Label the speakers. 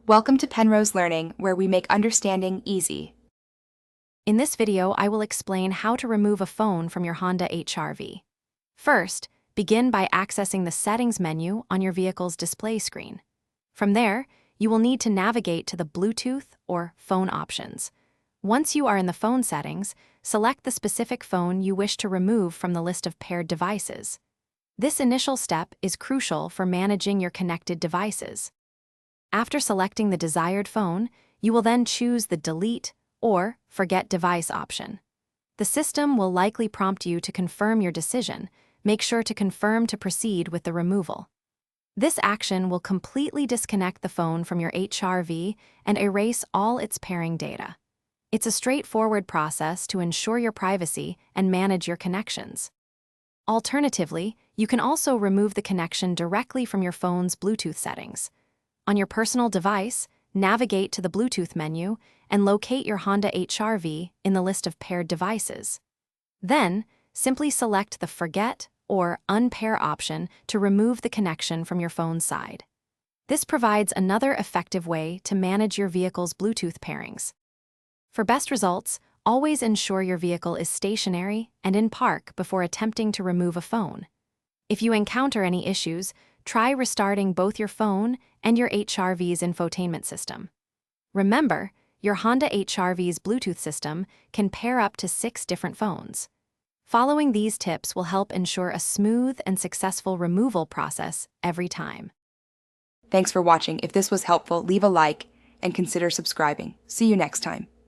Speaker 1: Welcome to Penrose Learning, where we make understanding easy.
Speaker 2: In this video, I will explain how to remove a phone from your Honda HR-V. First, begin by accessing the Settings menu on your vehicle's display screen. From there, you will need to navigate to the Bluetooth or phone options. Once you are in the phone settings, select the specific phone you wish to remove from the list of paired devices. This initial step is crucial for managing your connected devices. After selecting the desired phone, you will then choose the Delete or Forget Device option. The system will likely prompt you to confirm your decision. Make sure to confirm to proceed with the removal. This action will completely disconnect the phone from your HR-V and erase all its pairing data. It's a straightforward process to ensure your privacy and manage your connections. Alternatively, you can also remove the connection directly from your phone's Bluetooth settings. On your personal device, navigate to the Bluetooth menu and locate your Honda HR-V in the list of paired devices. Then, simply select the Forget or Unpair option to remove the connection from your phone's side. This provides another effective way to manage your vehicle's Bluetooth pairings. For best results, always ensure your vehicle is stationary and in park before attempting to remove a phone. If you encounter any issues, try restarting both your phone and your HR-V's infotainment system. Remember, your Honda HR-V's Bluetooth system can pair up to 6 different phones. Following these tips will help ensure a smooth and successful removal process every time.
Speaker 1: Thanks for watching. If this was helpful, leave a like and consider subscribing. See you next time.